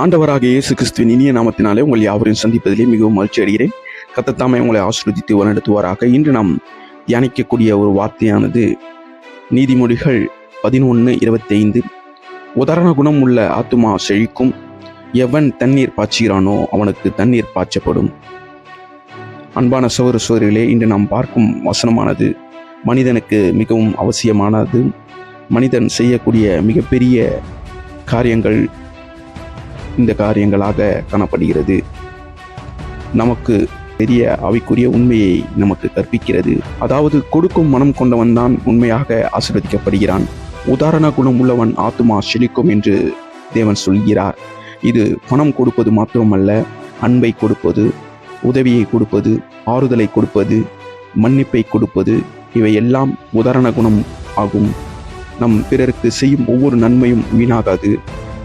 ஆண்டவராக இயேசு கிறிஸ்துவின் இனிய நாமத்தினாலே உங்கள் யாவரையும் சந்திப்பதிலே மிகவும் மகிழ்ச்சி அடைகிறேன். கர்த்தர் உங்களை ஆசீர்வதித்து வழிநடத்துவாராக. இன்று நாம் தியானிக்கக்கூடிய ஒரு வார்த்தையானது நீதிமொழிகள் 11:25. உதாரண குணம் உள்ள ஆத்துமா செழிக்கும், எவன் தண்ணீர் பாய்ச்சுகிறானோ அவனுக்கு தண்ணீர் பாய்ச்சப்படும். அன்பான சகோதர சகோதரிகளே, இன்று நாம் பார்க்கும் வசனமானது மனிதனுக்கு மிகவும் அவசியமானது. மனிதன் செய்யக்கூடிய மிகப்பெரிய காரியங்கள் இந்த காரியங்களாக காணப்படுகிறது. நமக்கு பெரிய ஆவிக்குரிய உண்மையை நமக்கு கற்பிக்கிறது. அதாவது கொடுக்கும் மனம் கொண்டவன் தான் உண்மையாக ஆசீர்வதிக்கப்படுகிறான். உதாரண குணம் உள்ளவன் ஆத்துமா செழிக்கும் என்று தேவன் சொல்கிறார். இது பணம் கொடுப்பது மாத்திரமல்ல, அன்பை கொடுப்பது, உதவியை கொடுப்பது, ஆறுதலை கொடுப்பது, மன்னிப்பை கொடுப்பது, இவை எல்லாம் உதாரண குணம் ஆகும். நம் பிறருக்கு செய்யும் ஒவ்வொரு நன்மையும் வீணாகாது.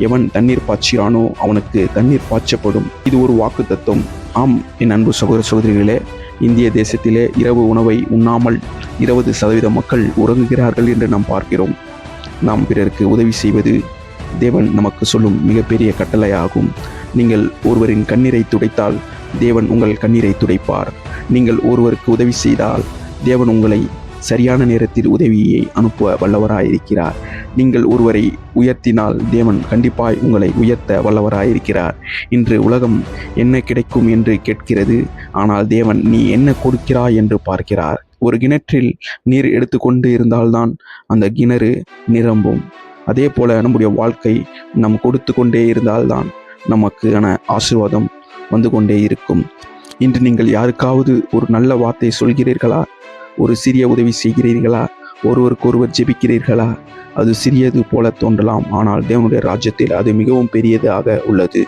எவன் தண்ணீர் பாய்ச்சுகிறானோ அவனுக்கு தண்ணீர் பாய்ச்சப்படும். இது ஒரு வாக்கு தத்துவம். ஆம், என் அன்பு சகோதர சகோதரிகளே, இந்திய தேசத்திலே இரவு உணவை உண்ணாமல் 20% மக்கள் உறங்குகிறார்கள் என்று நாம் பார்க்கிறோம். நாம் பிறருக்கு உதவி செய்வது தேவன் நமக்கு சொல்லும் மிகப்பெரிய கட்டளையாகும். நீங்கள் ஒருவரின் கண்ணீரை துடைத்தால் தேவன் உங்கள் கண்ணீரை துடைப்பார். நீங்கள் ஒருவருக்கு உதவி செய்தால் தேவன் உங்களை சரியான நேரத்தில் உதவியை அனுப்ப வல்லவராயிருக்கிறார். நீங்கள் ஒருவரை உயர்த்தினால் தேவன் கண்டிப்பாய் உங்களை உயர்த்த வல்லவராயிருக்கிறார். இன்று உலகம் என்ன கிடைக்கும் என்று கேட்கிறது, ஆனால் தேவன் நீ என்ன கொடுக்கிறாய் என்று பார்க்கிறார். ஒரு கிணற்றில் நீர் எடுத்துக்கொண்டு இருந்தால்தான் அந்த கிணறு நிரம்பும். அதே போல நம்முடைய வாழ்க்கை நாம் கொடுத்து கொண்டே இருந்தால்தான் நமக்கான ஆசீர்வாதம் வந்து கொண்டே இருக்கும். இன்று நீங்கள் யாருக்காவது ஒரு நல்ல வார்த்தை சொல்கிறீர்களா? ஒரு சிறிய உதவி செய்கிறீர்களா? ஒருவருக்கொருவர் ஜெபிக்கிறீர்களா? அது சிறியது போல தோன்றலாம், ஆனால் தேவனுடைய ராஜ்யத்தில் அது மிகவும் பெரியதாக உள்ளது.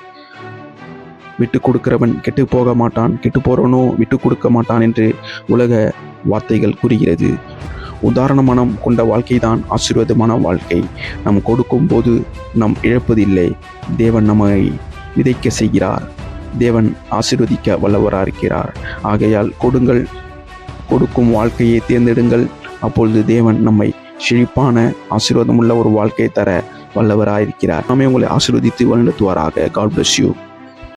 விட்டு கொடுக்கிறவன் கெட்டு போக மாட்டான், கெட்டு போறவனோ விட்டு கொடுக்க மாட்டான் என்று உலக வார்த்தைகள் கூறுகிறது. உதாரண மனம் கொண்ட வாழ்க்கை தான் ஆசீர்வாதமான வாழ்க்கை. நாம் கொடுக்கும் போது நாம் இழப்பதில்லை. தேவன் நம்மை விதைக்க செய்கிறார். தேவன் ஆசீர்வதிக்க வல்லவராக இருக்கிறார். ஆகையால் கொடுங்கள், கொடுக்கும் வாழ்க்கையை தேர்ந்தெடுங்கள். அப்பொழுது தேவன் நம்மை செழிப்பான ஆசீர்வாதமுள்ள ஒரு வாழ்க்கையை தர வல்லவராயிருக்கிறார். நாமே உங்களை ஆசீர்வதித்து வழிநடத்துவாராக. God bless you.